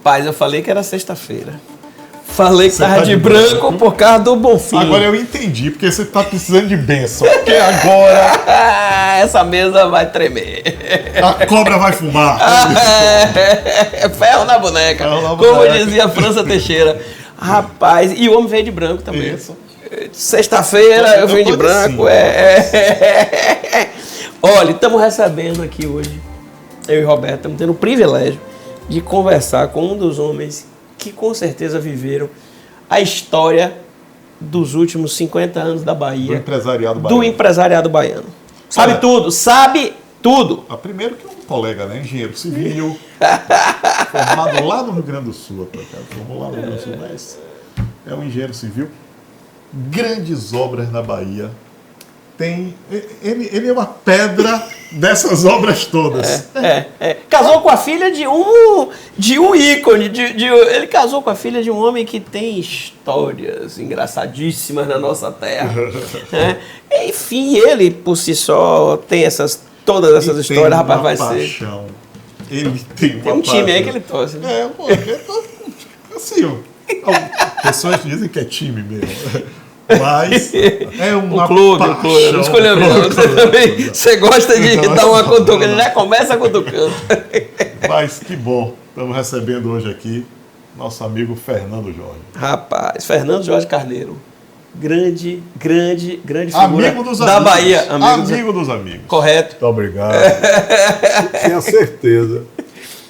Rapaz, eu falei que era sexta-feira. Falei que tava de branco por causa do Bonfim. Agora eu entendi, porque você tá precisando de bênção. Porque agora... Essa mesa vai tremer. A cobra vai fumar. Ferro na boneca. Como dizia França Teixeira. Rapaz, e o homem veio de branco também. Isso. Sexta-feira eu vim de branco. Olha, estamos recebendo aqui hoje, eu e Roberto, estamos tendo o privilégio de conversar com um dos homens que com certeza viveram a história dos últimos 50 anos da Bahia. Do empresariado baiano. Sabe tudo, sabe tudo. Primeiro que é um colega, né? Engenheiro civil, formado lá no Rio Grande do Sul. Formou lá no Rio Grande do Sul, mas é um engenheiro civil. Grandes obras na Bahia. Ele é uma pedra dessas obras todas. Casou com a filha de um ícone. Ele casou com a filha de um homem que tem histórias engraçadíssimas na nossa terra. Enfim, ele por si só tem todas essas histórias, rapaz, vai paixão. Ele tem um time aí que ele torce. Né? Assim, pessoas dizem que é time mesmo. Mas é uma clube. Escolheu Você gosta de dar uma cutucada, ele já começa cutucando. Mas que bom, estamos recebendo hoje aqui nosso amigo Fernando Jorge. Rapaz, Fernando Jorge Carneiro, grande figura amigo dos da amigos. Bahia. Amigo dos amigos. Correto. Muito obrigado. Tinha certeza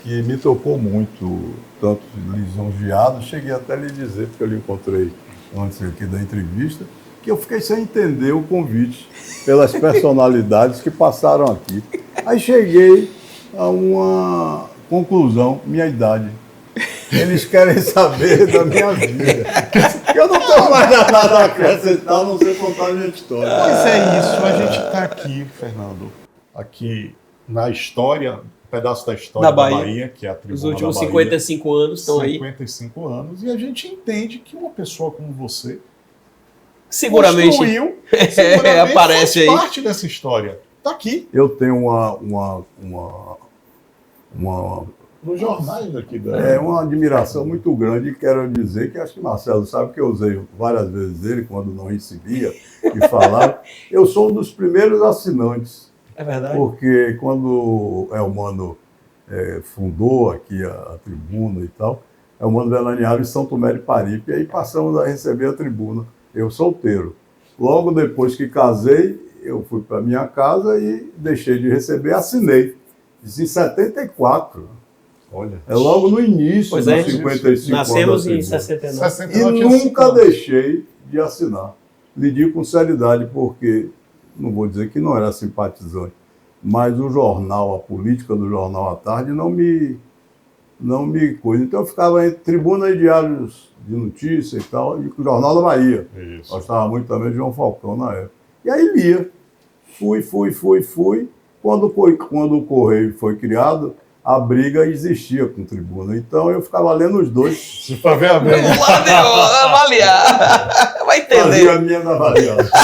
que me tocou muito, tanto lisonjeado, cheguei até a lhe dizer, porque eu lhe encontrei antes aqui da entrevista, que eu fiquei sem entender o convite pelas personalidades que passaram aqui. Aí cheguei a uma conclusão, minha idade. Eles querem saber da minha vida. Eu não tenho mais nada a acrescentar, não sei contar a minha história. Mas é isso, a gente está aqui, Fernando, aqui na história, um pedaço da história da Bahia, que é a Tribuna Os últimos da Bahia, 55 anos estão aí. 55 anos, e a gente entende que uma pessoa como você seguramente aparece faz aí. parte dessa história. Está aqui. Eu tenho nos jornais daqui uma admiração muito grande, e quero dizer que acho que Marcelo sabe que eu usei várias vezes ele quando não recebia e falava. Eu sou um dos primeiros assinantes. É verdade. Porque quando Elmano fundou aqui a tribuna e tal, Elmano veraneava em São Tomé de Paripe, e aí passamos a receber a tribuna, eu solteiro. Logo depois que casei, eu fui para minha casa e deixei de receber, assinei. Isso em 74. Olha. É logo no início dos 55 Nascemos anos. em 69. E nunca deixei de assinar. Lhe digo com seriedade, porque não vou dizer que não era simpatizante, mas o jornal, a política do jornal à tarde não me coisa. Então eu ficava entre tribuna e diários de notícia e tal, e o Jornal da Bahia. Isso. Gostava muito também de João Falcão na época. E aí lia. Fui. Quando o Correio foi criado, a briga existia com tribuna. Então eu ficava lendo os dois. Para ver a mesma. Avaliar. Vai entender. Fazia a minha avaliação.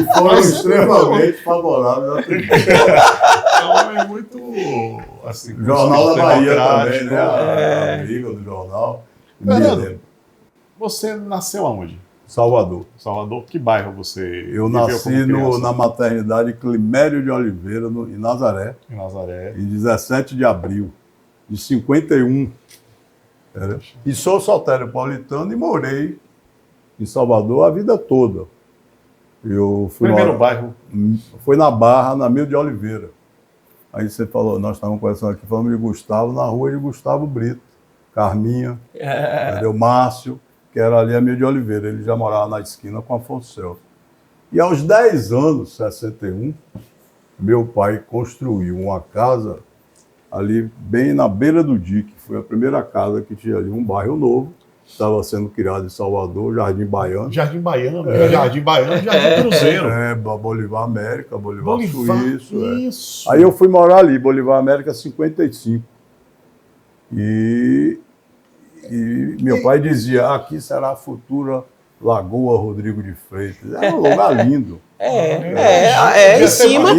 E foram extremamente favoráveis à tribuna. É muito assim, Jornal da Bahia também, né? A briga do jornal. Fernando, você nasceu aonde? Salvador. Salvador, que bairro você Eu nasci na maternidade Climério de Oliveira, em Nazaré. Em Nazaré. Em 17 de abril de 51. E sou soteropolitano e morei em Salvador a vida toda. Primeiro bairro? Foi na Barra, na Mil de Oliveira. Aí você falou, nós estávamos conversando aqui, falando de Gustavo, na rua de Gustavo Brito, Carminha, Márcio, que era ali a Mil de Oliveira. Ele já morava na esquina com Afonso Celso. E aos 10 anos, 61, meu pai construiu uma casa ali bem na beira do dique. Foi a primeira casa que tinha ali, um bairro novo. Estava sendo criado em Salvador, Jardim Baiano. Jardim Baiano, Jardim Cruzeiro. Bolivar América, Bolivar Suíço. Isso. Aí eu fui morar ali, Bolivar América 55. E meu pai dizia, aqui será a futura Lagoa Rodrigo de Freitas. É um lugar lindo. Em cima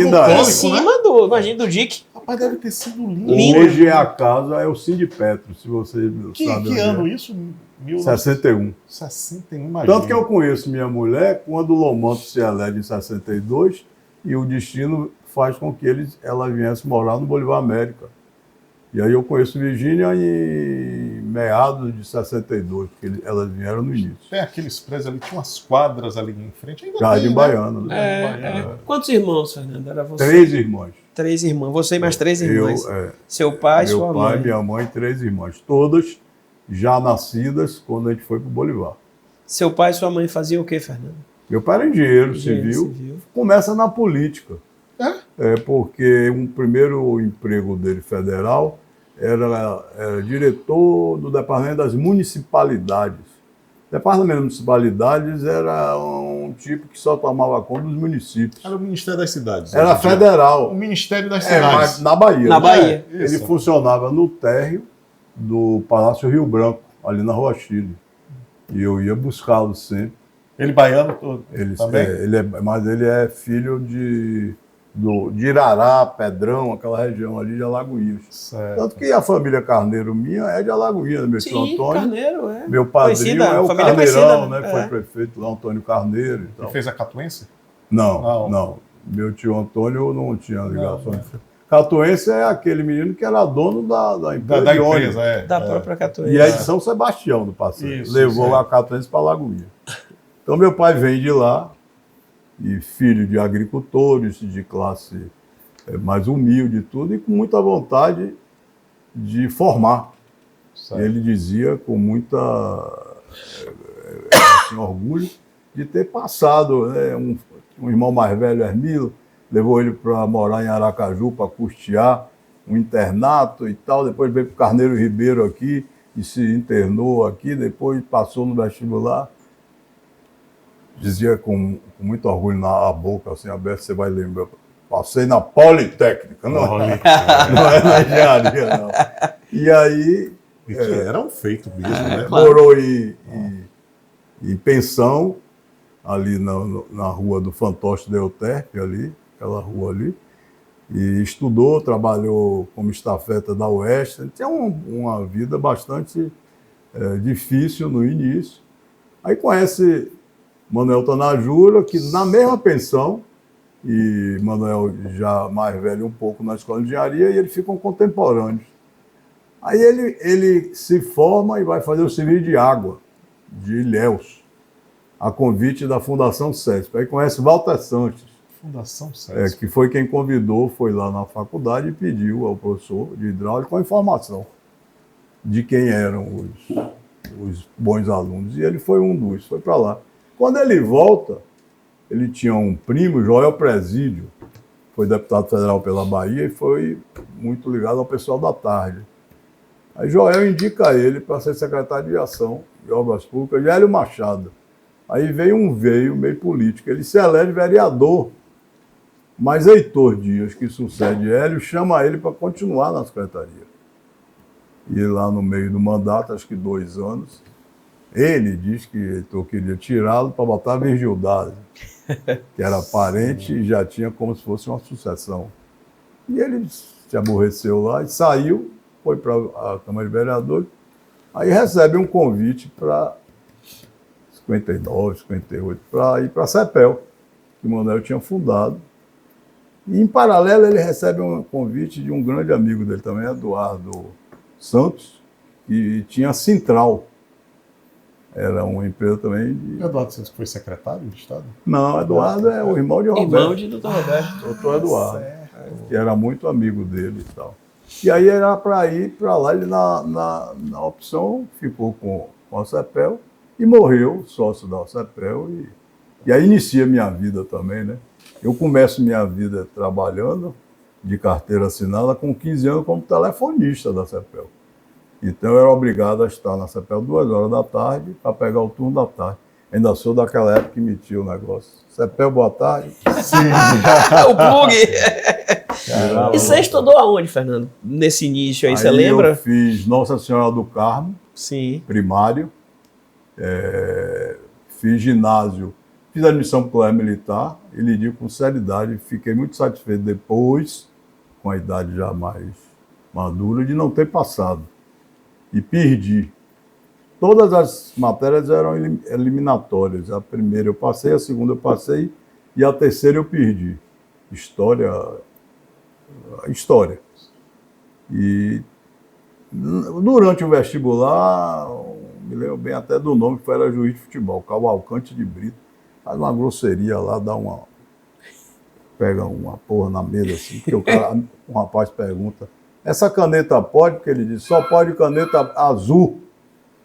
do dique. Rapaz, deve ter sido lindo. Lindo. Hoje a casa é o Cine Petro, se você Que sabe. onde ano é. isso? 61. 61, imagina. Tanto que eu conheço minha mulher quando o Lomanto se elege em 62 e o destino faz com que ela viesse morar no Bolívar América. E aí eu conheço Virgínia em meados de 62, porque elas vieram no início. Tem aqueles prédios ali, tinha umas quadras ali em frente. Ainda Jardim tem, né? Baiano, né? Quantos irmãos, Fernando? Era você? 3 irmãs. 3 irmãs. Você e mais 3 irmãs. Eu, Seu pai, meu sua pai, mãe. minha mãe, 3 irmãs. Todas já nascidas quando a gente foi para o Bolivar. Seu pai e sua mãe faziam o quê, Fernando? Meu pai era engenheiro Engenheiro civil. civil. Começa na política. É? Porque um primeiro emprego dele federal era diretor do Departamento das Municipalidades. O Departamento das Municipalidades era um tipo que só tomava conta dos municípios. Era o Ministério das Cidades. Era hoje em dia. federal. O Ministério das Mas Cidades. na Bahia. Na Bahia. Ele Isso. funcionava no térreo do Palácio Rio Branco, ali na Rua Chile. E eu ia buscá-lo sempre. Ele baiano todo. Ele, Também? mas ele é filho de Irará, Pedrão, aquela região ali de Alagoinhas. Certo. Tanto que a família Carneiro minha é de Alagoinhas, meu tio Sim, Antônio. Carneiro, é. Meu padrinho Conhecida, é o família Carneirão, conhecida, né? É. Foi prefeito lá, Antônio Carneiro e tal. Ele fez a Catuense? Não, não. Meu tio Antônio não tinha ligação. Catuense é aquele menino que era dono da empresa. Da de ônibus. empresa, Da própria Catuíra. E é de São Sebastião do passeio. Isso, Levou isso, a Catuense para Alagoinha. Então meu pai vem de lá, e filho de agricultores, de classe mais humilde e tudo, e com muita vontade de formar. Certo. Ele dizia com muita orgulho de ter passado, né, um irmão mais velho, Hermilo, levou ele para morar em Aracaju para custear um internato e tal, depois veio para o Carneiro Ribeiro aqui e se internou aqui, depois passou no vestibular. Dizia com muito orgulho na boca, assim, aberta, você vai lembrar, passei na Politécnica, não é na engenharia, não. E aí E que era um feito mesmo, né? morou em pensão, ali na rua do Fantoche da Euterpe, ali, aquela rua ali, e estudou, trabalhou como estafeta da Oeste, tinha uma vida bastante difícil no início. Aí conhece Manuel Tanajura, que na mesma pensão, e Manuel já mais velho um pouco na escola de engenharia, e eles ficam contemporâneos. Aí ele se forma e vai fazer o serviço de água de Ilhéus, a convite da Fundação CESP. Aí conhece Walter Santos, Fundação César. que foi quem convidou, foi lá na faculdade e pediu ao professor de hidráulica a informação de quem eram os bons alunos. E ele foi um dos, foi para lá. Quando ele volta, ele tinha um primo, Joel Presídio, foi deputado federal pela Bahia e foi muito ligado ao pessoal da tarde. Aí Joel indica ele para ser secretário de Ação e Obras Públicas de Hélio Machado. Aí veio meio político. Ele se elege vereador, mas Heitor Dias, que sucede Hélio, chama ele para continuar na secretaria. E lá no meio do mandato, acho que 2 anos, ele diz que Heitor queria tirá-lo para botar Virgildade, que era parente e já tinha como se fosse uma sucessão. E ele se aborreceu lá e saiu, foi para a Câmara de Vereadores, aí recebe um convite para 59, 58, para ir para a CEPEL, que o Manuel tinha fundado. E, em paralelo, ele recebe um convite de um grande amigo dele também, Eduardo Santos, que tinha a Sintral. Era uma empresa também de... Eduardo Santos foi secretário de Estado? Não, Eduardo é o irmão de Roberto. Irmão de Dr. Roberto. Doutor Eduardo, que era muito amigo dele e tal. E aí era para ir para lá, ele na opção ficou com a CEPEL e morreu, sócio da CEPEL. E aí inicia minha vida também, né? Eu começo minha vida trabalhando de carteira assinada com 15 anos como telefonista da CEPEL. Então eu era obrigado a estar na CEPEL 2 horas da tarde para pegar o turno da tarde. Ainda sou daquela época que emitia o negócio. CEPEL, boa tarde. Sim. O plug. E você estudou aonde, Fernando? Nesse início aí, você lembra? Eu fiz Nossa Senhora do Carmo, Sim. primário, fiz ginásio, fiz admissão para o colégio militar e lidi com seriedade. Fiquei muito satisfeito depois, com a idade já mais madura, de não ter passado. E perdi. Todas as matérias eram eliminatórias. A primeira eu passei, a segunda eu passei e a terceira eu perdi. História. E durante o vestibular, me lembro bem até do nome, que era juiz de futebol, Cavalcante de Brito. Faz uma grosseria lá, pega uma porra na mesa assim, porque um rapaz pergunta, essa caneta pode? Porque ele diz, só pode caneta azul.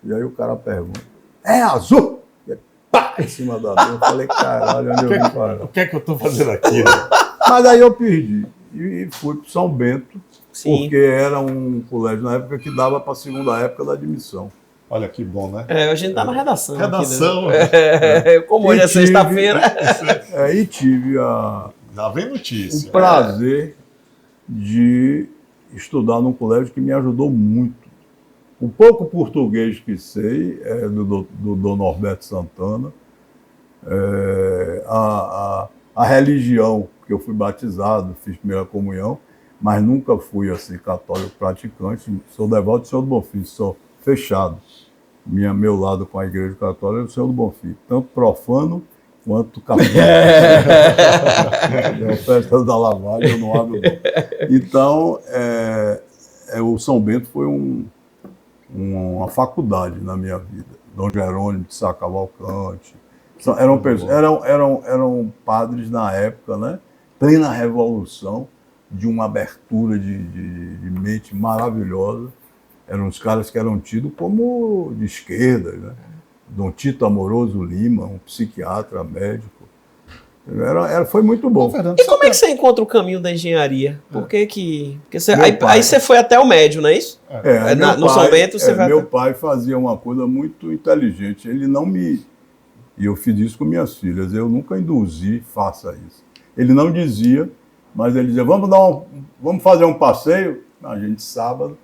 E aí o cara pergunta, é azul? E aí, pá, em cima da mesa. Eu falei, caralho, onde eu vim parar? O que é que eu estou fazendo aqui? Né? Mas aí eu perdi. E fui para São Bento, Sim. porque era um colégio na época que dava para a segunda época da admissão. Olha que bom, né? A gente tá na redação. Redação. Aqui, né? Como hoje é sexta-feira. E tive Já vem notícia. o prazer de estudar num colégio que me ajudou muito. O pouco português que sei é do Dom Norberto Santana, a religião, que eu fui batizado, fiz primeira comunhão, mas nunca fui assim católico praticante, sou devoto do Senhor do Bonfim, sou fechado. Meu lado com a Igreja Católica é o Senhor do Bonfim, tanto profano quanto católico. É a festa da lavagem, eu não abro. Então, o São Bento foi uma faculdade na minha vida. Dom Jerônimo de Sá Cavalcante. Eram padres na época, né? Plena revolução, de uma abertura de mente maravilhosa. Eram os caras que eram tidos como de esquerda, né? Dom Tito Amoroso Lima, um psiquiatra, médico. Foi muito bom. E como é que você encontra o caminho da engenharia? Porque você, aí você foi até o médio, não é isso? No São Bento você vai... Meu pai fazia uma coisa muito inteligente. Ele não me... E eu fiz isso com minhas filhas. Eu nunca induzi, faça isso. Ele não dizia, mas ele dizia, vamos fazer um passeio? A gente, sábado,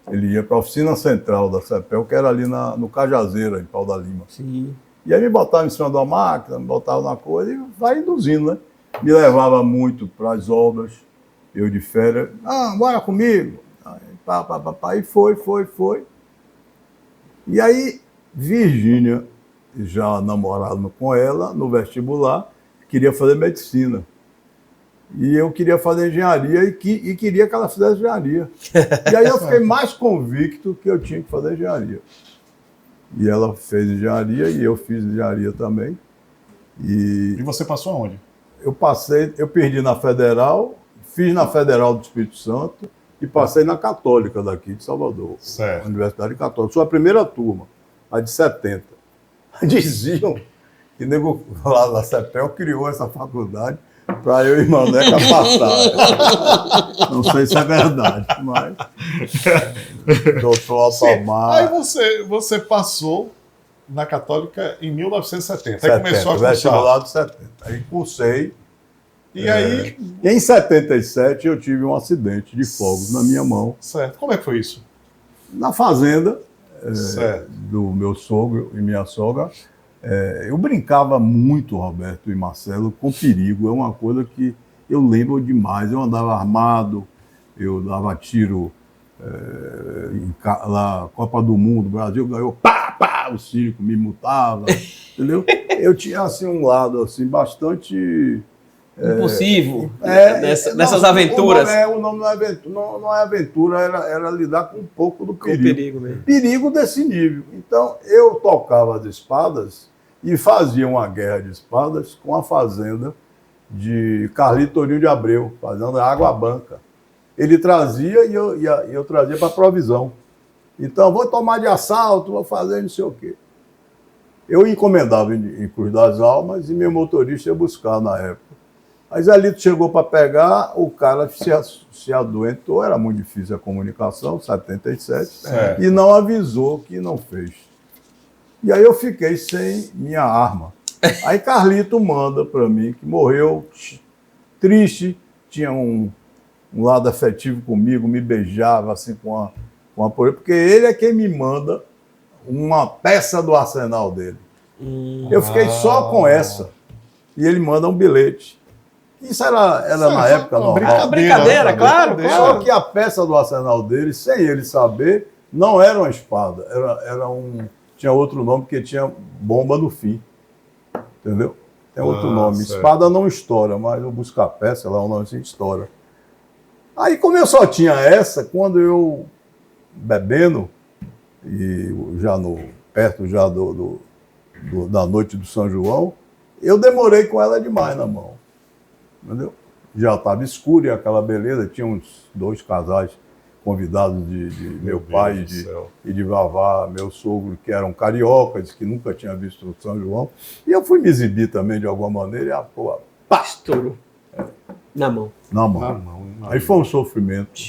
ele ia para a oficina central da CEPEL, que era ali no Cajazeira, em Pau da Lima. Sim. E aí me botava em cima de uma máquina, me botava na coisa e vai induzindo, né? Me levava muito para as obras, eu de férias, bora comigo. Aí foi. E aí, Virgínia, já namorado com ela, no vestibular, queria fazer medicina. E eu queria fazer engenharia e queria que ela fizesse engenharia. E aí eu fiquei mais convicto que eu tinha que fazer engenharia. E ela fez engenharia e eu fiz engenharia também. E você passou aonde? Eu perdi na Federal, fiz na Federal do Espírito Santo e passei na Católica daqui de Salvador. Certo. Universidade Católica. Sou a primeira turma, a de 70. Diziam que nego lá da CEPEL criou essa faculdade para eu e Maneca passar. Não sei se é verdade, mas... Doutor Altomar... Aí você passou na Católica em 1970. Aí começou a cursar. Vestibular de 70. Aí cursei. E aí... Em 77 eu tive um acidente de fogos na minha mão. Certo. Como é que foi isso? Na fazenda do meu sogro e minha sogra. Eu brincava muito, Roberto e Marcelo, com perigo. É uma coisa que eu lembro demais. Eu andava armado, eu dava tiro lá, Copa do Mundo, o Brasil ganhou, o circo me multava, entendeu? Eu tinha assim, um lado assim, bastante... Impulsivo, nessas aventuras. O nome não é aventura, era lidar com um pouco do perigo. Com perigo mesmo. Perigo desse nível. Então, eu tocava as espadas e fazia uma guerra de espadas com a fazenda de Carlito Torinho de Abreu, fazendo Água Branca. Ele trazia e eu trazia para provisão. Então, vou tomar de assalto, vou fazer não sei o quê. Eu encomendava em Cruz das Almas e meu motorista ia buscar na época. Aí Zelito chegou para pegar, o cara se adoentou, era muito difícil a comunicação, 77, e não avisou que não fez. E aí eu fiquei sem minha arma. Aí Carlito manda para mim, que morreu triste, tinha um lado afetivo comigo, me beijava assim com a porque ele é quem me manda uma peça do arsenal dele. Eu fiquei só com essa. E ele manda um bilhete, Isso era na época uma normal. Brincadeira, claro. Só que a peça do arsenal dele, sem ele saber, não era uma espada. Tinha outro nome, porque tinha bomba no fim. Entendeu? Tem outro nome. Certo. Espada não estoura, mas o busca-peça, lá o nome assim, estoura. Aí, como eu só tinha essa, quando eu bebendo, e já perto já da noite do São João, eu demorei com ela demais na mão. Entendeu? Já estava escuro e aquela beleza. Tinha uns 2 casais convidados de meu pai e de Vavá, meu sogro, que eram cariocas, que nunca tinha visto o São João. E eu fui me exibir também de alguma maneira e a porra, pá! Estourou. Na mão. Na mão. Aí foi um sofrimento.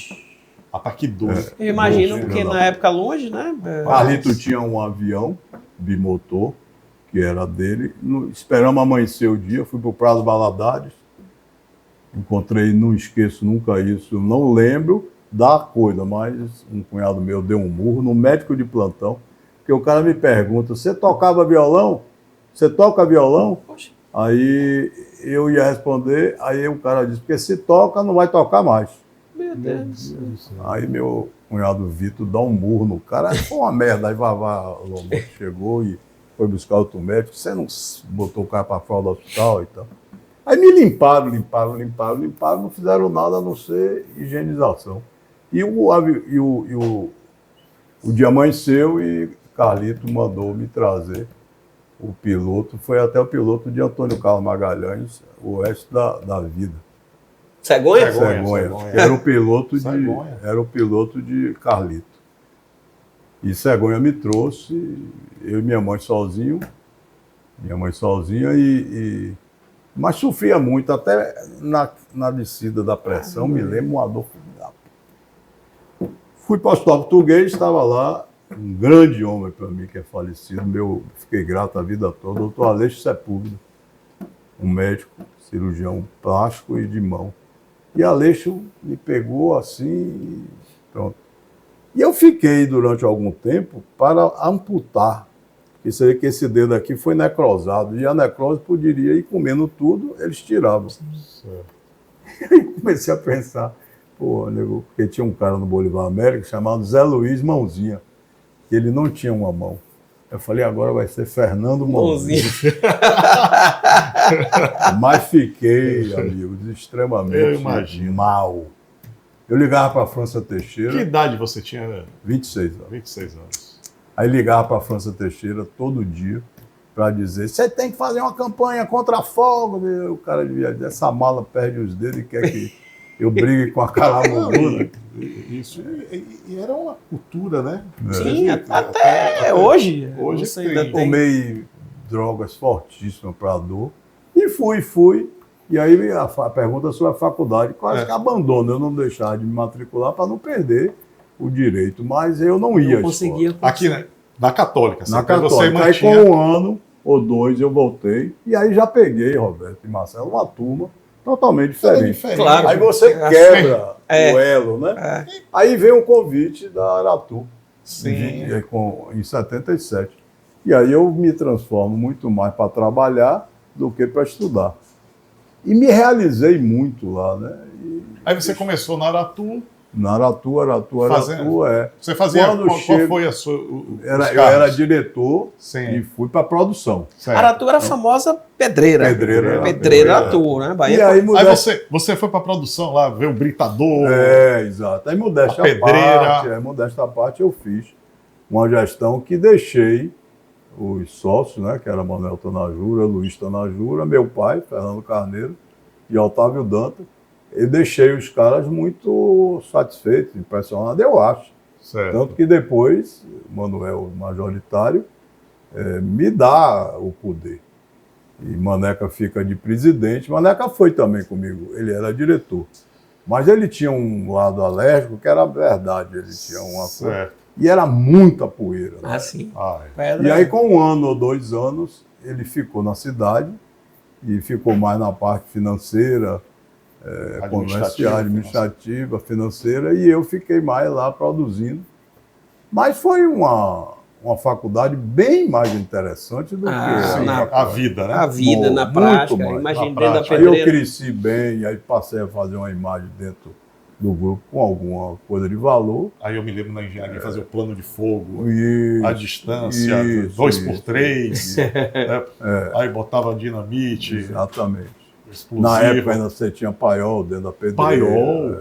Rapaz, que dor. Eu imagino, Doce, porque não. na época longe, né? Carlito tinha um avião bimotor, que era dele. Esperamos amanhecer o dia, fui para o Prazo Valadares. Encontrei, não esqueço nunca isso, não lembro da coisa, mas um cunhado meu deu um murro no médico de plantão, porque o cara me pergunta, você tocava violão? Você toca violão? Poxa. Aí eu ia responder, aí o cara disse, porque se toca, não vai tocar mais. Meu Deus. Aí meu cunhado Vitor dá um murro no cara, aí foi uma merda. Aí Vavá Lombo chegou e foi buscar outro médico, você não botou o cara para fora do hospital e tal. Aí me limparam, não fizeram nada a não ser higienização. E o dia amanheceu e Carlito mandou me trazer o piloto, foi até o piloto de Antônio Carlos Magalhães, o Oeste da Vida. Cegonha? Cegonha. Era o piloto de Carlito. E Cegonha me trouxe, eu e minha mãe sozinha, mas sofria muito, até na descida da pressão, me lembro uma dor. Fui para o Hospital Português, estava lá, um grande homem para mim que é falecido, fiquei grato a vida toda, o doutor Aleixo Sepúlveda, um médico, cirurgião plástico e de mão. E Aleixo me pegou assim, e pronto. E eu fiquei durante algum tempo para amputar. Isso aí que esse dedo aqui foi necrosado. E a necrose poderia ir comendo tudo, eles tiravam. E aí comecei a pensar, pô, nego, porque tinha um cara no Bolivar América chamado Zé Luiz Mãozinha. Ele não tinha uma mão. Eu falei, agora vai ser Fernando Mãozinha. Mas fiquei, amigos, extremamente mal. Eu ligava para a França Teixeira. Que idade você tinha? 26 anos. 26 anos. Aí ligava para a França Teixeira todo dia para dizer, você tem que fazer uma campanha contra fogo. O cara devia dizer, essa mala perde os dedos e quer que eu brigue com a caramuguda. Isso, e era uma cultura, né? Sim, até hoje. Hoje você tem. ainda Tomei drogas fortíssimas para a dor e fui. E aí a pergunta sobre a faculdade, quase que abandono. Eu não deixava de me matricular para não perder o direito, mas eu não ia. Não conseguia. Aqui, né? Na Católica. Na Católica. Aí com 1 ano ou 2 eu voltei e aí já peguei, Roberto e Marcelo, uma turma totalmente diferente. Claro. Aí você quebra o elo, né? Aí vem um convite da Aratu, em 77. E aí eu me transformo muito mais para trabalhar do que para estudar. E me realizei muito lá, né? Aí você começou na Aratu. Na Aratu, Você fazia, qual foi a sua... Eu era diretor e fui para a produção. Certo. Aratu era a famosa pedreira. Pedreira Aratu, né? Bahia. E aí, você foi para a produção lá, ver o britador. Exato. Aí modesta parte eu fiz uma gestão que deixei os sócios, né? Que era Manuel Tanajura, Luiz Tanajura, meu pai, Fernando Carneiro e Otávio Dantas. Eu deixei os caras muito satisfeitos, impressionados, eu acho. Certo. Tanto que depois, o Manuel majoritário, me dá o poder. E Maneca fica de presidente. Maneca foi também comigo, ele era diretor. Mas ele tinha um lado alérgico que era verdade, ele tinha uma coisa. E era muita poeira. Né? Sim. E aí, com 1 ano ou 2 anos, ele ficou na cidade e ficou mais na parte financeira, comercial, administrativa, financeira, e eu fiquei mais lá produzindo. Mas foi uma uma faculdade bem mais interessante do que a vida, né? A vida, na prática. Imagina dentro da Aí pedreira. eu cresci bem, aí passei a fazer uma imagem dentro do grupo com alguma coisa de valor. Aí eu me lembro na engenharia fazer o plano de fogo, Isso, a distância, 2x3, né? Aí botava dinamite, exatamente. explosivo. Na época ainda você tinha paiol dentro da pedreira. Paiol?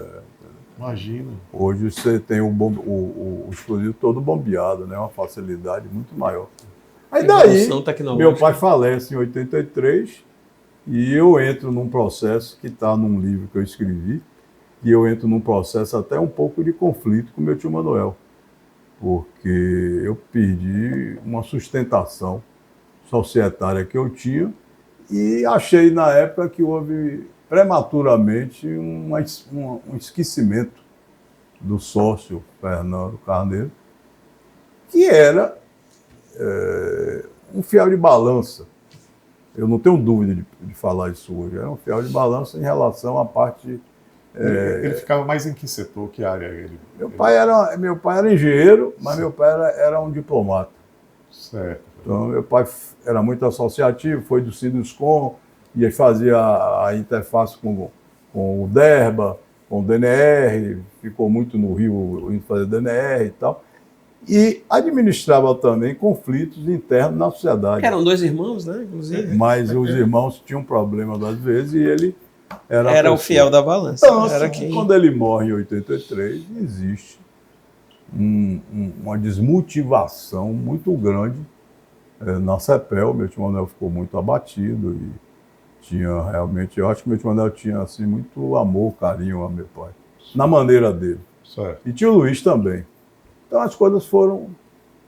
Imagina. Hoje você tem o explosivo todo bombeado, né? Uma facilidade muito maior. Aí daí, Evolução tecnológica. meu pai falece em 83 e eu entro num processo que está num livro que eu escrevi, e eu entro num processo até um pouco de conflito com meu tio Manuel, porque eu perdi uma sustentação societária que eu tinha e achei na época que houve prematuramente um esquecimento do sócio Fernando Carneiro, que era um fiel de balança. Eu não tenho dúvida de falar isso hoje. Era um fiel de balança em relação à parte... Ele ficava mais em que setor, que área ele? Meu pai era engenheiro, mas meu pai era um diplomata. Certo. Então, meu pai era muito associativo, foi do Sinuscom, e fazia a interface com o DERBA, com o DNR, ficou muito no Rio indo fazer DNR e tal. E administrava também conflitos internos na sociedade. Eram 2 irmãos, né? Inclusive. Mas os irmãos tinham problemas às vezes e ele era o fiel da balança. Então, era assim, quando ele morre em 83, existe uma desmotivação muito grande na CEPEL. Meu tio Manuel ficou muito abatido e tinha realmente, eu acho que meu tio Manuel tinha assim, muito amor, carinho a meu pai, na maneira dele. Certo. E tio Luiz também. Então as coisas foram,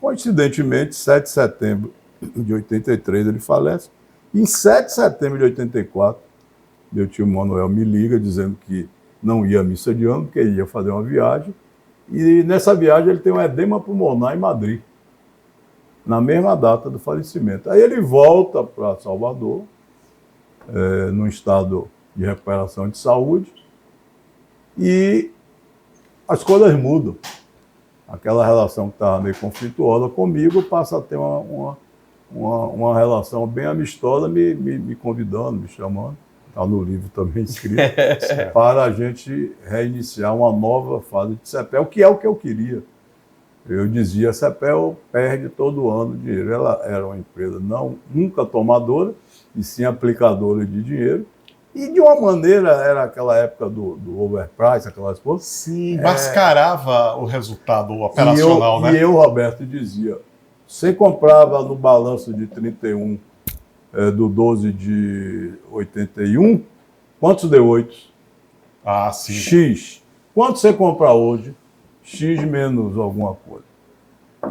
coincidentemente, 7 de setembro de 83 ele falece, e em 7 de setembro de 84, meu tio Manuel me liga dizendo que não ia à missa de ano, porque ia fazer uma viagem, e nessa viagem ele tem um edema pulmonar em Madrid, na mesma data do falecimento. Aí ele volta para Salvador, num estado de recuperação de saúde, e as coisas mudam. Aquela relação que estava meio conflituosa comigo passa a ter uma relação bem amistosa, me convidando, me chamando, está no livro também escrito, para a gente reiniciar uma nova fase de CEPEL, que é o que eu queria. Eu dizia, a CEPEL perde todo ano dinheiro. Ela era uma empresa nunca tomadora, e sim aplicadora de dinheiro. E de uma maneira, era aquela época do overprice, aquelas coisas. Sim, mascarava o resultado operacional, né? E eu, Roberto, dizia, você comprava no balanço de 31 do 12 de 81, quantos deu 8? Ah, sim. X. Quanto você compra hoje? X menos alguma coisa.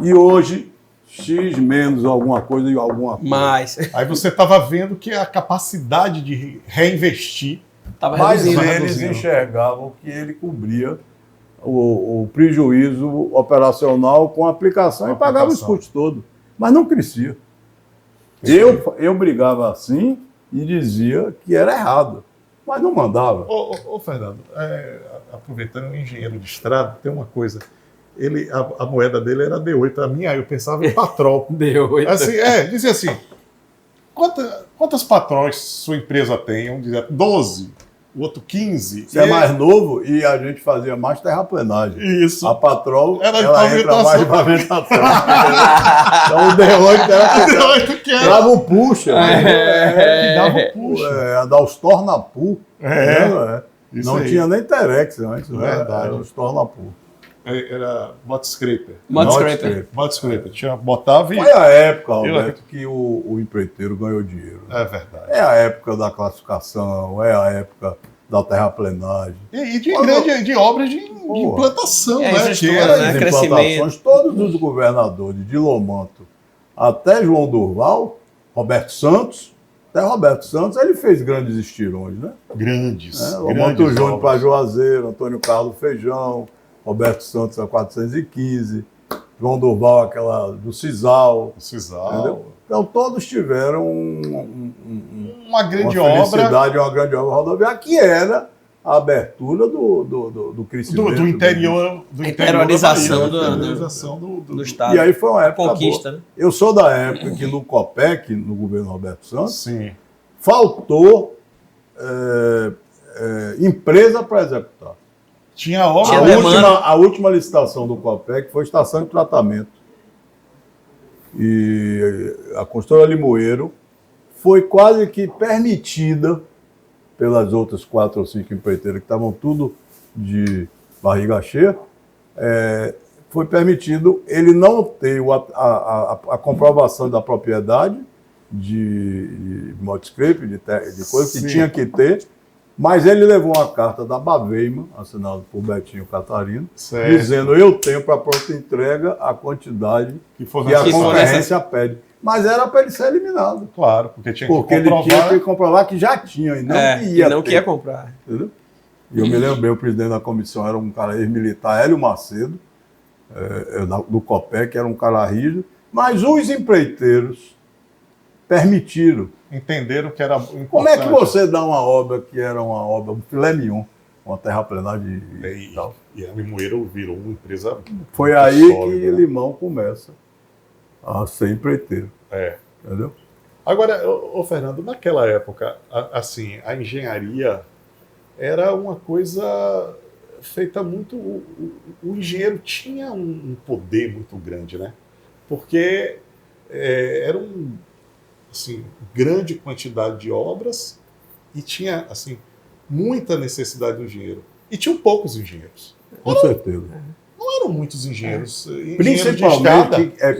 E hoje, X menos alguma coisa e alguma coisa. Mas Aí você estava vendo que a capacidade de reinvestir... Mas eles enxergavam que ele cobria o prejuízo operacional com a aplicação e pagava os custos todos. Mas não crescia. Eu brigava assim e dizia que era errado, mas não mandava. Ô Fernando, aproveitando o engenheiro de estrada, tem uma coisa. A moeda dele era D8, a minha eu pensava em patrol. D8. Assim, dizia assim, quantas patróis sua empresa tem? Um dizia 12, o outro 15. Você é mais novo e a gente fazia mais terraplenagem. Isso. A patrol, ela entra mais de pavimentação. Então o D8 era que era. Dava o puxa. Que dava o puxa. Dá os tornapu. Não aí. tinha nem Terex antes, Verdade. era os tornapu. Era Mud Scraper. Mud Scraper. Botava e... Foi a época, Roberto, que o empreiteiro ganhou dinheiro. É verdade. É a época da classificação, é a época da terraplenagem. E de obras de implantação, né? Que era as implantações, todos os governadores de Lomanto até João Durval, Roberto Santos, ele fez grandes estirões, né? Grandes. Lomanto Júnior para Juazeiro, Antônio Carlos Feijão, Roberto Santos a 415, João Durval aquela do Cisal. Cisal. Então todos tiveram uma grande uma obra. Uma grande obra rodoviária que era a abertura do crescimento. Do interior. Do Interiorização do Estado. E aí foi uma época Conquista, boa. né? Eu sou da época que no COPEC, no governo Roberto Santos, Sim. faltou empresa para executar. Tinha obra. A última licitação do COPEC foi estação de tratamento. E a construtora Limoeiro foi quase que permitida pelas outras 4 ou 5 empreiteiras que estavam tudo de barriga cheia, foi permitido ele não ter a comprovação da propriedade de multiscrape, de coisa que tinha que ter, mas ele levou uma carta da Baveima, assinada por Betinho Catarino, dizendo: eu tenho para pronta entrega a quantidade que a concorrência pede. Mas era para ele ser eliminado. Claro, porque ele tinha que comprovar que já tinha e não que ia não queria comprar. Entendeu? E eu me lembro bem, o presidente da comissão era um cara ex-militar, Hélio Macedo, do COPEC, era um cara rígido, mas os empreiteiros permitiram. Entenderam que era importante. Como é que você dá uma obra que era uma obra, um filé mignon, uma terraplenagem e tal? E a Limoeiro virou uma empresa. Foi aí sólida, que Limão começa a ser empreiteiro. Entendeu? Agora, Fernando, naquela época, assim, a engenharia era uma coisa feita muito... O engenheiro tinha um poder muito grande, né? Porque era assim, grande quantidade de obras e tinha, assim, muita necessidade do engenheiro. E tinham poucos engenheiros. Com certeza. Não eram muitos engenheiros.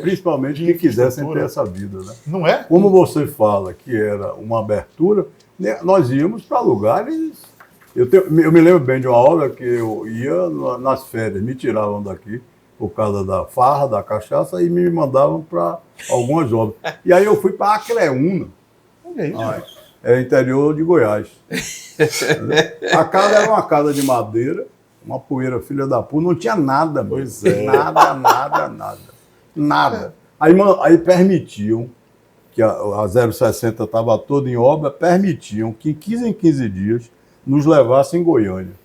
Principalmente que quisessem ter essa vida, né? Não é? Como você fala que era uma abertura, né, nós íamos para lugares... Eu me lembro bem de uma obra que eu ia nas férias, me tiravam daqui por causa da farra, da cachaça, e me mandavam para algumas obras. E aí eu fui para Acreúna, interior de Goiás. A casa era uma casa de madeira, uma poeira filha da puta, não tinha nada. Pois é. Nada. Aí permitiam, que a 060 estava toda em obra, permitiam que 15 em 15 dias nos levassem em Goiânia.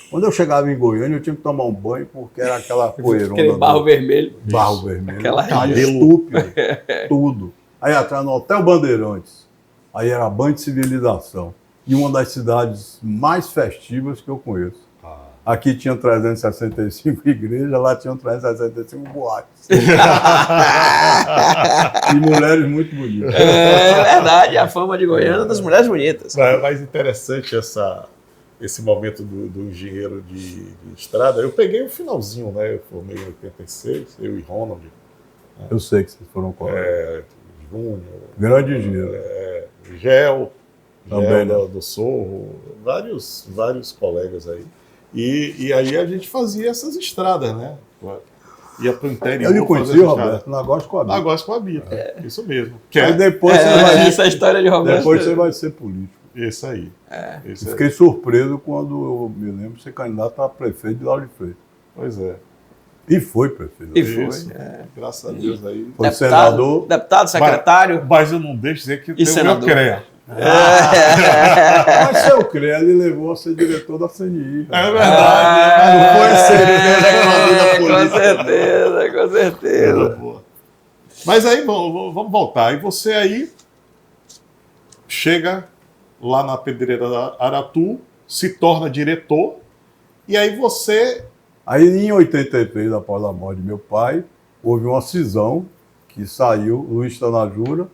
Quando eu chegava em Goiânia, eu tinha que tomar um banho, porque era aquela poeirona. Aquele barro vermelho. Barro vermelho. Aquela estúpido. Tudo. Aí atrás, no Hotel Bandeirantes, aí era banho de civilização. E uma das cidades mais festivas que eu conheço. Aqui tinha 365 igrejas, lá tinham 365 boates. E mulheres muito bonitas. É verdade, a fama de Goiânia é das mulheres bonitas. É mais interessante esse momento do engenheiro de estrada. Eu peguei o finalzinho, né? Eu formei em 86, eu e Ronald. Eu sei que vocês foram colegas. Júnior. Grande engenheiro. Gel também, do Sorro, vários colegas aí. E aí a gente fazia essas estradas, né? Ia para o interior. Eu lhe conheci, Roberto, na Góis Coabita. Na Góis Coabita, isso mesmo. Aí depois essa história de Roberto. Depois você vai ser político. Isso aí. Fiquei surpreso quando eu me lembro de ser candidato a prefeito de Lauro de Freitas. Pois é. E foi prefeito. E foi. Graças a Deus aí. Foi senador. Deputado, secretário. Mas eu não deixo dizer que tem o meu CREA. Mas seu CREA, ele levou a ser diretor da CNI. É verdade. Não foi ser Com certeza. Mas aí, vamos voltar. E você aí chega lá na Pedreira Aratu, se torna diretor, e aí você... Aí em 83, após a morte de meu pai, houve uma cisão que saiu Luiz Tanajura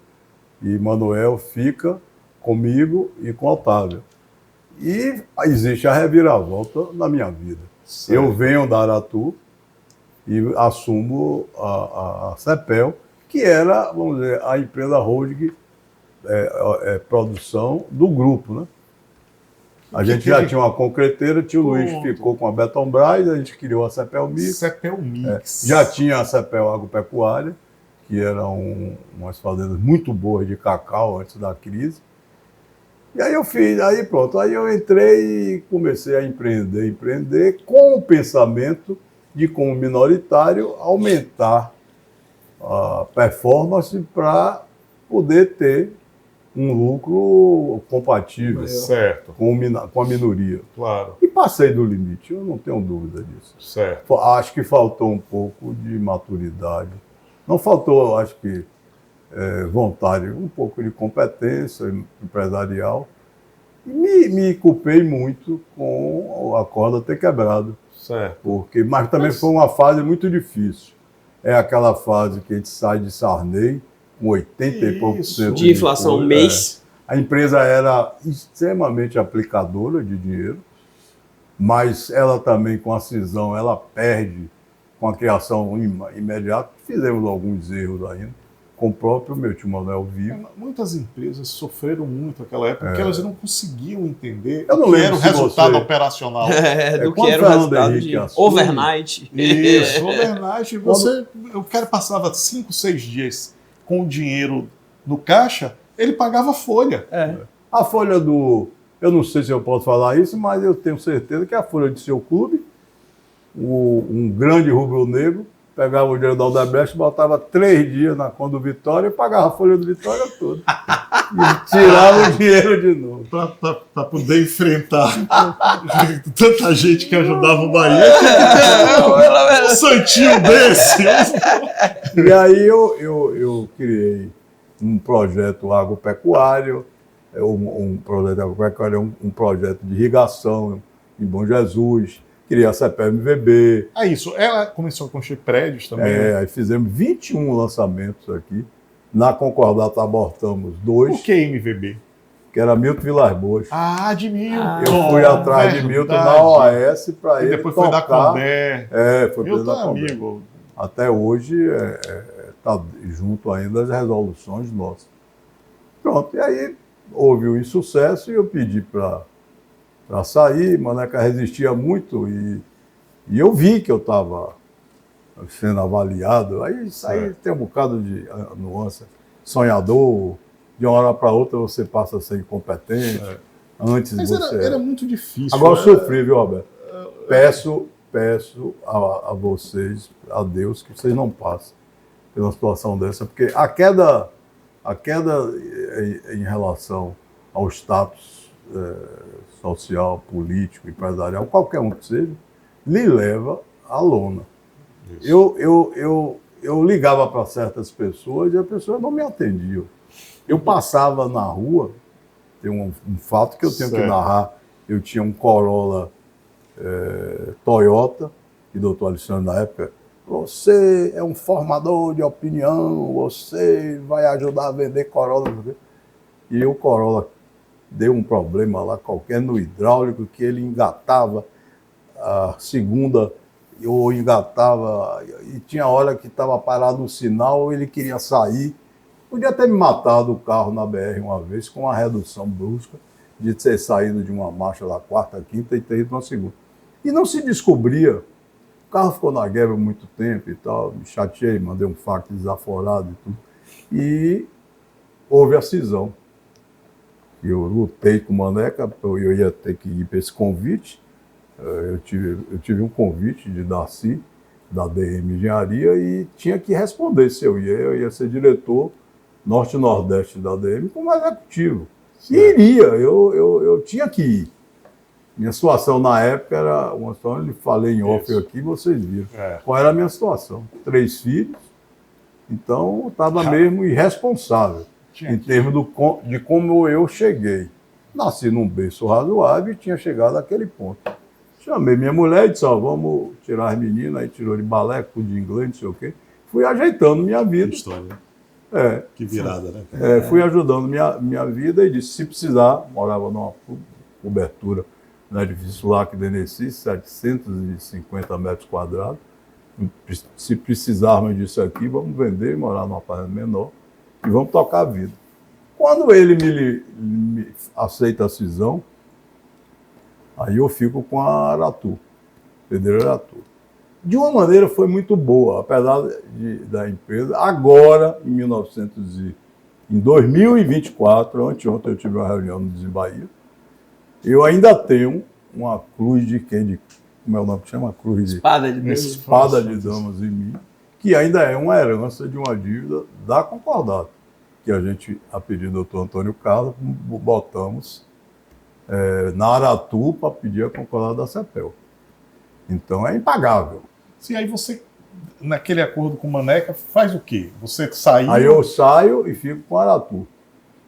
e Manuel fica comigo e com Otávio. E existe a reviravolta na minha vida. Sim. Eu venho da Aratu e assumo a CEPEL, que era, vamos dizer, a empresa holding produção do grupo, né? A gente já tinha uma concreteira, tio Luiz ficou com a Betonbras, a gente criou a CEPEL Mix. CEPEL Mix. Já tinha a CEPEL Agropecuária, que eram umas fazendas muito boas de cacau antes da crise. E aí eu fiz, aí pronto, aí eu entrei e comecei a empreender com o pensamento de, como minoritário, aumentar a performance para poder ter um lucro compatível Certo. com a minoria. Claro. E passei do limite, eu não tenho dúvida disso. Certo. Acho que faltou um pouco de maturidade. Não faltou, acho que, vontade, um pouco de competência empresarial. E me culpei muito com a corda ter quebrado. Certo. Mas também foi uma fase muito difícil. É aquela fase que a gente sai de Sarney com 80 e pouco por cento de inflação mês. A empresa era extremamente aplicadora de dinheiro, mas ela também, com a cisão, ela perde com a criação imediata. Fizemos alguns erros ainda, com o próprio meu tio Manuel vivo. Muitas empresas sofreram muito naquela época, porque elas não conseguiam entender Eu não o que lembro era o se resultado você- operacional. Do que quando era o Fernando resultado Henrique de assume- overnight. Isso, overnight. O cara passava 5, 6 dias com o dinheiro no caixa, ele pagava folha. A folha eu não sei se eu posso falar isso, mas eu tenho certeza que a folha de seu clube, um grande rubro-negro, pegava o dinheiro da Odebrecht, botava 3 dias na conta do Vitória e pagava a folha do Vitória toda. E tirava o dinheiro de novo. Para poder enfrentar tanta gente que ajudava o Bahia. Um santinho desse. E aí eu criei um projeto agropecuário, um projeto agropecuário, um projeto de irrigação em Bom Jesus, criei a CPMVB. Isso. Ela começou a construir prédios também. Aí fizemos 21 lançamentos aqui. Na Concordata abortamos 2, Por que MVB? que era Milton Vilas Boas. De Milton. Eu fui atrás de Milton na OAS para E ele depois foi da tocar. Condé. Foi Milton da é Condé. amigo. Até hoje está junto ainda às resoluções nossas. Pronto, e aí houve um insucesso e eu pedi para sair, Maneca resistia muito e eu vi que eu estava sendo avaliado. Aí tem um bocado de nuance. Sonhador, de uma hora para outra você passa a ser incompetente. Antes Mas você era muito difícil. Agora eu sofri, viu, Roberto? Peço a vocês, a Deus, que vocês não passem pela situação dessa, porque a queda em relação ao status social, político, empresarial, qualquer um que seja, lhe leva à lona. Eu ligava para certas pessoas e as pessoas não me atendiam. Eu passava na rua, tem um fato que eu tenho que narrar, eu tinha um Corolla Toyota, que o doutor Alexandre, na época, você é um formador de opinião, você vai ajudar a vender Corolla. E o Corolla deu um problema lá qualquer no hidráulico, que ele engatava a segunda, ou engatava, e tinha hora que estava parado no sinal, ele queria sair. Podia ter me matado o carro na BR uma vez, com uma redução brusca, de ter saído de uma marcha da quarta, quinta e ter ido na segunda. E não se descobria. O carro ficou na guerra muito tempo e tal, me chateei, mandei um fax desaforado e tudo. E houve a cisão. Eu lutei com o Maneca, eu ia ter que ir para esse convite. Eu tive um convite de Darcy, da DM Engenharia, e tinha que responder se eu ia ser diretor norte e nordeste da DM como executivo. E iria, eu tinha que ir. Minha situação na época era uma situação, eu falei em off aqui, vocês viram. Qual era a minha situação? 3 filhos, então eu estava mesmo irresponsável em termos de como eu cheguei. Nasci num berço razoável e tinha chegado àquele ponto. Chamei minha mulher e disse, vamos tirar as meninas, aí tirou de balé, de inglês, não sei o quê. Fui ajeitando minha vida. Que história. Que virada, né? Fui ajudando minha vida e disse, se precisar, morava numa cobertura no edifício Lac Deneci, 750 metros quadrados. Se precisarmos disso aqui, vamos vender, morar num apartamento menor e vamos tocar a vida. Quando ele me aceita a cisão, aí eu fico com a Aratu, Pedreiro Aratu. De uma maneira foi muito boa, apesar da empresa. Agora, em 2024, anteontem eu tive uma reunião no Desembaía, eu ainda tenho uma cruz de como é o nome que chama? Cruz de Espada de Deus. Espada de Damas em mim, que ainda é uma herança de uma dívida da Concordata. que a gente, a pedido do doutor Antônio Carlos, botamos na Aratu para pedir a concordata da CEPEL. Então é impagável. Sim, aí você, naquele acordo com o Maneca, faz o quê? Você saiu... Aí eu saio e fico com a Aratu.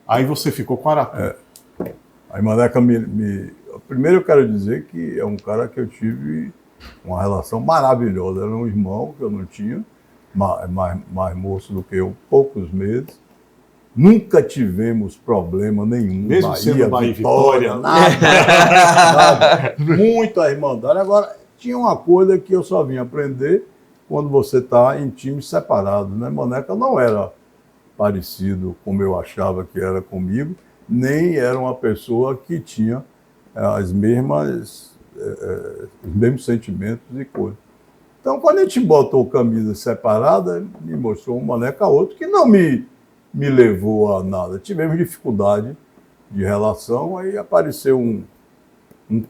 Aí você ficou com a Aratu. Aí Maneca Primeiro eu quero dizer que é um cara que eu tive uma relação maravilhosa. Era um irmão que eu não tinha, mais moço do que eu, poucos meses. Nunca tivemos problema nenhum. Mesmo sendo Bahia Vitória, nada. Muita irmandade. Agora, tinha uma coisa que eu só vim aprender quando você está em times separados, né? Maneca não era parecido como eu achava que era comigo, nem era uma pessoa que tinha os mesmos sentimentos e coisas. Então, quando a gente botou camisas separadas, me mostrou um Maneca outro que não me levou a nada. Tivemos dificuldade de relação, aí apareceu um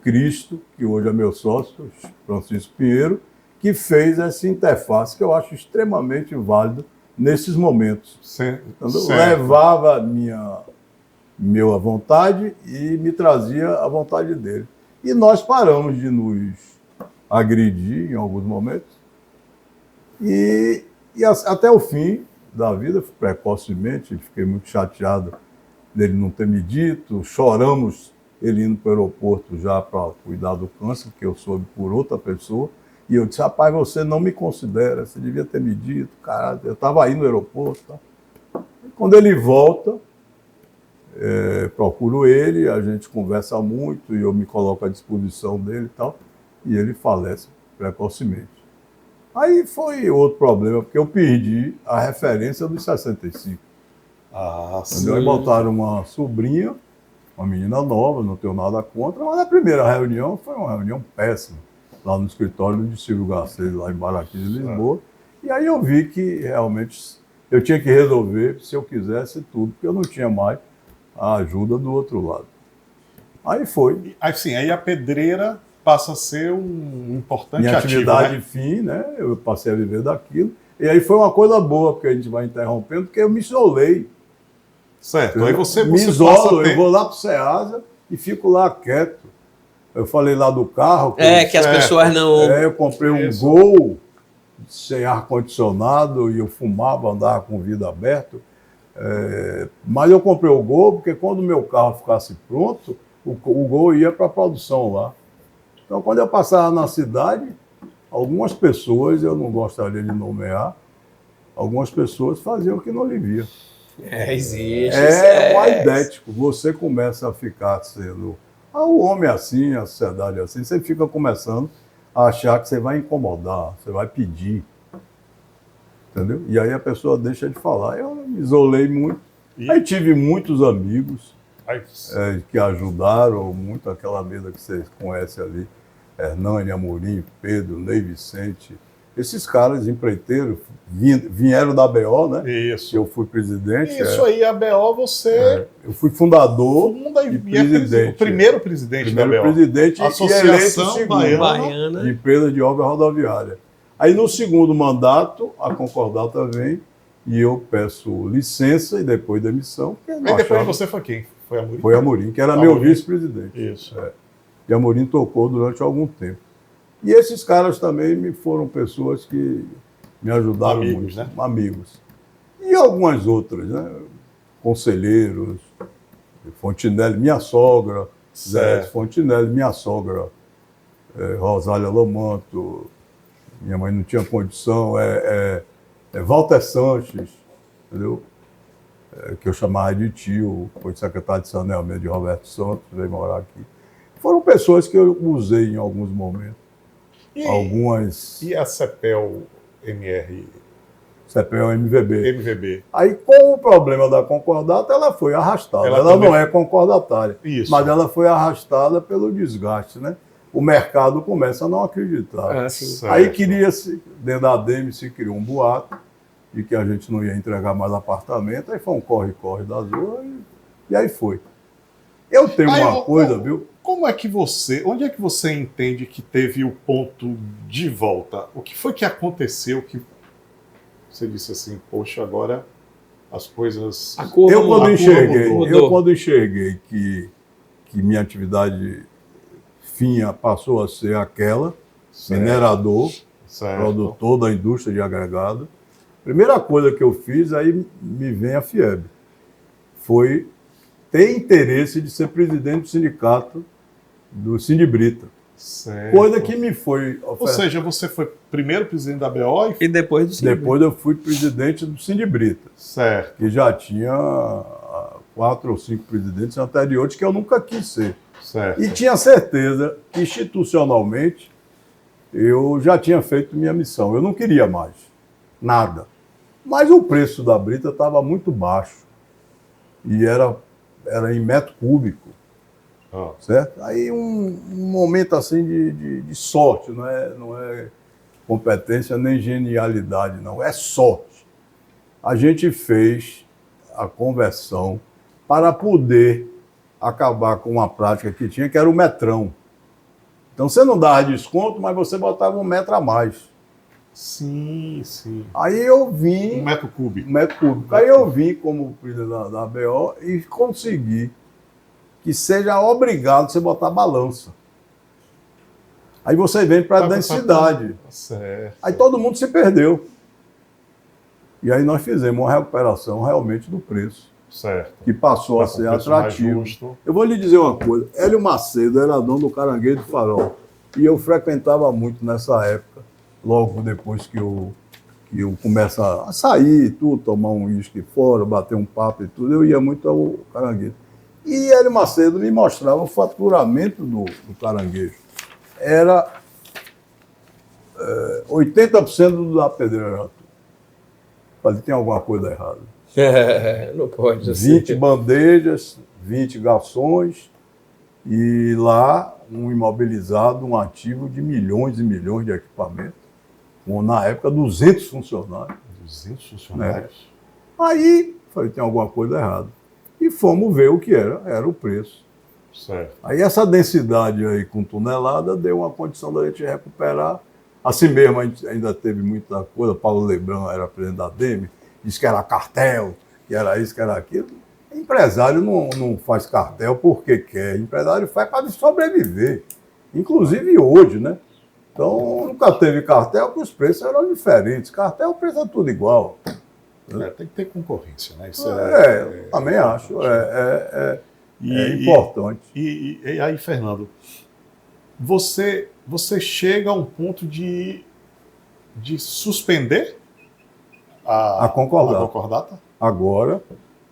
Cristo, que hoje é meu sócio, Francisco Pinheiro, que fez essa interface que eu acho extremamente válido nesses momentos. Certo. Levava a minha vontade e me trazia a vontade dele. E nós paramos de nos agredir em alguns momentos. E até o fim da vida, precocemente, fiquei muito chateado dele não ter me dito, choramos ele indo para o aeroporto já para cuidar do câncer, que eu soube por outra pessoa, e eu disse, rapaz, você não me considera, você devia ter me dito, caralho, eu estava aí no aeroporto. Tá? E quando ele volta, procuro ele, a gente conversa muito, e eu me coloco à disposição dele e tal, e ele falece precocemente. Aí foi outro problema, porque eu perdi a referência dos 65. Sim. Aí botaram uma sobrinha, uma menina nova, não tenho nada contra, mas a primeira reunião foi uma reunião péssima, lá no escritório de Silvio Garcês, lá em Baraquinhos, Lisboa. E aí eu vi que realmente eu tinha que resolver se eu quisesse tudo, porque eu não tinha mais a ajuda do outro lado. Aí foi. Assim, aí a pedreira passa a ser um importante minha ativo, atividade né? Fim, né? Eu passei a viver daquilo. E aí foi uma coisa boa, porque a gente vai interrompendo, porque eu me isolei. Certo, aí você me passa isolo, a ter... eu vou lá para o Ceasa e fico lá quieto. Eu falei lá do carro. Que as pessoas não... eu comprei um Gol sem ar-condicionado e eu fumava, andava com o vidro aberto. Mas eu comprei o Gol porque quando o meu carro ficasse pronto, o Gol ia para a produção lá. Então, quando eu passava na cidade, algumas pessoas, eu não gostaria de nomear, algumas pessoas faziam o que não lhe via. Existe. Um aidético. Você começa a ficar sendo... o homem é assim, a sociedade é assim, você fica começando a achar que você vai incomodar, você vai pedir. Entendeu? E aí a pessoa deixa de falar. Eu me isolei muito. Aí tive muitos amigos que ajudaram muito, aquela mesa que você conhece ali, Hernani, Amorim, Pedro, Ney Vicente. Esses caras empreiteiros vieram da BO, né? Isso. Eu fui presidente. Isso aí, a BO, você... eu fui fundador e presidente. O primeiro presidente da BO. Presidente Associação Baiana de Empresas de Obra Rodoviária. Aí, no segundo mandato, a concordata vem e eu peço licença e depois demissão. Aí depois você foi quem? Foi Amorim? Foi Amorim, que era meu vice-presidente. Isso. E Amorim tocou durante algum tempo. E esses caras também foram pessoas que me ajudaram muito. Né? Amigos. E algumas outras, né? Conselheiros, Fontinelli, minha sogra, Zé Fontinelli, minha sogra, Rosália Lomanto, minha mãe não tinha condição, Walter Sanches, entendeu? Que eu chamava de tio, foi secretário de saneamento de Roberto Santos, veio morar aqui. Foram pessoas que eu usei em alguns momentos. E a CEPEL MR? CEPEL MVB. MVB. Aí, com o problema da concordata, ela foi arrastada. Ela não é concordatária, mas ela foi arrastada pelo desgaste, né? O mercado começa a não acreditar. Aí queria-se, dentro da ADEME se criou um boato de que a gente não ia entregar mais apartamento, aí foi um corre-corre das ruas e aí foi. Eu tenho uma coisa, viu? Como é que onde é que você entende que teve o ponto de volta? O que foi que aconteceu que você disse assim, poxa, agora as coisas... A curva Eu quando mudou. enxerguei que minha atividade finha passou a ser aquela, Certo. minerador, Certo. produtor da indústria de agregado, primeira coisa que eu fiz, aí me vem a FIEB, foi ter interesse de ser presidente do sindicato do Sindibrita. Certo. Coisa que me foi Ou ofertada. seja, você foi primeiro presidente da BO e... E depois do Sindibrita. Depois eu fui presidente do Sindibrita, Certo. que já tinha 4 ou 5 presidentes anteriores que eu nunca quis ser. Certo. E tinha certeza que institucionalmente eu já tinha feito minha missão. Eu não queria mais nada. Mas o preço da brita estava muito baixo. E era em metro cúbico, certo? Aí um momento assim de sorte, não é competência nem genialidade, não. É sorte. A gente fez a conversão para poder acabar com uma prática que tinha, que era o metrão. Então você não dava desconto, mas você botava 1 metro a mais. Sim, sim. Aí eu vim... 1 metro cúbico. 1 metro cúbico. Aí eu vim como presidente da BO e consegui que seja obrigado você botar balança. Aí você vem para a densidade. Certo. Aí todo mundo se perdeu. E aí nós fizemos uma recuperação realmente do preço, Certo. que passou a ser atrativo. Eu vou lhe dizer uma coisa, Hélio Macedo era dono do Caranguejo do Farol, e eu frequentava muito nessa época, logo depois que eu começo a sair, tudo, tomar um uísque fora, bater um papo e tudo, eu ia muito ao Caranguejo. E Hélio Macedo me mostrava o faturamento do Caranguejo. Era 80% da pedreira. Falei, tem alguma coisa errada. Não pode assim. 20 bandejas, 20 garçons, e lá um imobilizado, um ativo de milhões e milhões de equipamentos, com, na época, 200 funcionários. 200 funcionários? Aí, falei, tem alguma coisa errada. E fomos ver o que era o preço. Certo. Aí essa densidade aí com tonelada deu uma condição da gente recuperar. Assim mesmo, a gente ainda teve muita coisa. Paulo Lebrão era presidente da DEME, disse que era cartel, que era isso, que era aquilo. Empresário não faz cartel porque quer. Empresário faz para sobreviver. Inclusive hoje, né? Então, nunca teve cartel, porque os preços eram diferentes. Cartel, o preço é tudo igual. Tem que ter concorrência, né? Isso eu também acho. É importante. E aí, Fernando, você chega a um ponto de suspender a concordata? Agora,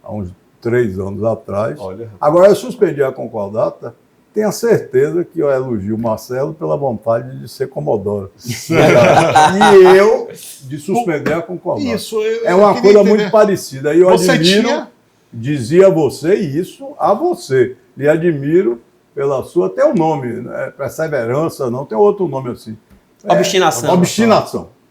há uns 3 anos atrás. Olha. Agora, eu suspendi a concordata, tenha certeza que eu elogio o Marcelo pela vontade de ser Comodoro. E eu de suspender a concordata. Isso, é uma coisa muito parecida. E eu admiro, dizia a você isso a você. Lhe admiro pela sua, tem um nome, né? Perseverança, não tem outro nome assim. Obstinação.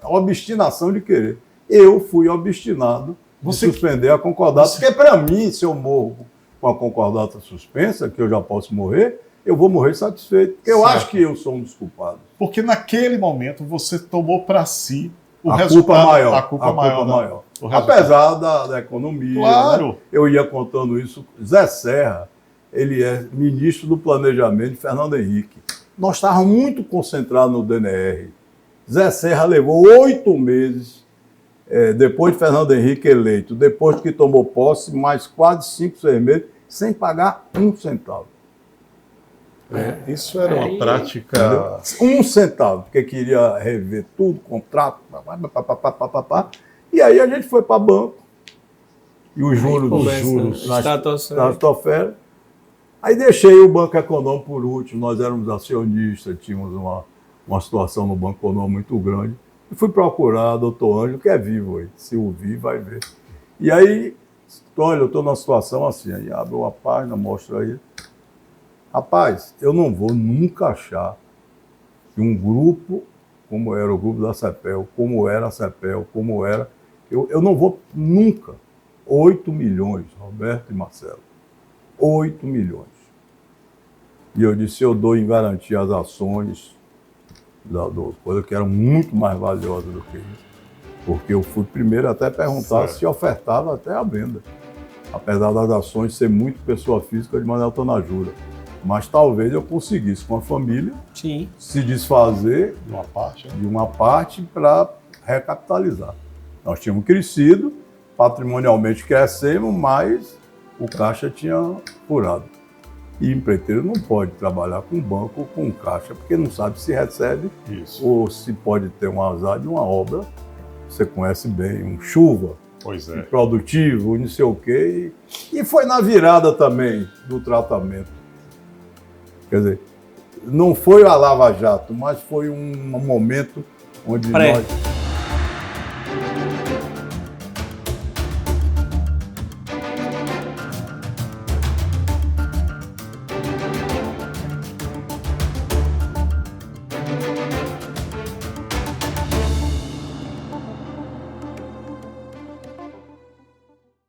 Obstinação de querer. Eu fui obstinado de suspender a concordata, porque para mim, se eu morro com a concordata suspensa, que eu já posso morrer, eu vou morrer satisfeito, porque eu acho que eu sou um dos culpados. Porque naquele momento você tomou para si a culpa maior. Apesar da economia, claro. Né? Eu ia contando isso. Zé Serra, ele é ministro do Planejamento de Fernando Henrique. Nós estávamos muito concentrados no DNR. Zé Serra levou 8 meses, depois de Fernando Henrique eleito, depois que tomou posse, mais quase 5, 6 meses, sem pagar 1 centavo. Isso era uma prática... 1 centavo, porque queria rever tudo, contrato, e aí a gente foi para banco, e os juros na estratosfera. Aí deixei o Banco Econômico por último, nós éramos acionistas, tínhamos uma situação no Banco Econômico muito grande, e fui procurar o doutor Ângelo, que é vivo aí, se ouvir, vai ver. E aí, olha, eu estou numa situação assim, aí abre uma página, mostra aí. Rapaz, eu não vou nunca achar que um grupo, como era o grupo da CEPEL, como era a CEPEL, como era... Eu não vou nunca. 8 milhões, Roberto e Marcelo. 8 milhões. E eu disse, eu dou em garantia as ações, coisa que eram muito mais valiosas do que isso. Porque eu fui primeiro até perguntar se ofertava até a venda. Apesar das ações ser muito pessoa física de Manuel Tonajura. Mas talvez eu conseguisse com a família se desfazer de uma parte para recapitalizar. Nós tínhamos crescido, patrimonialmente crescemos, mas o caixa tinha furado. E empreiteiro não pode trabalhar com banco ou com caixa, porque não sabe se recebe ou se pode ter um azar de uma obra. Você conhece bem, um chuva, improdutivo, não sei o quê. E foi na virada também do tratamento. Quer dizer, não foi a Lava Jato, mas foi um momento onde nós...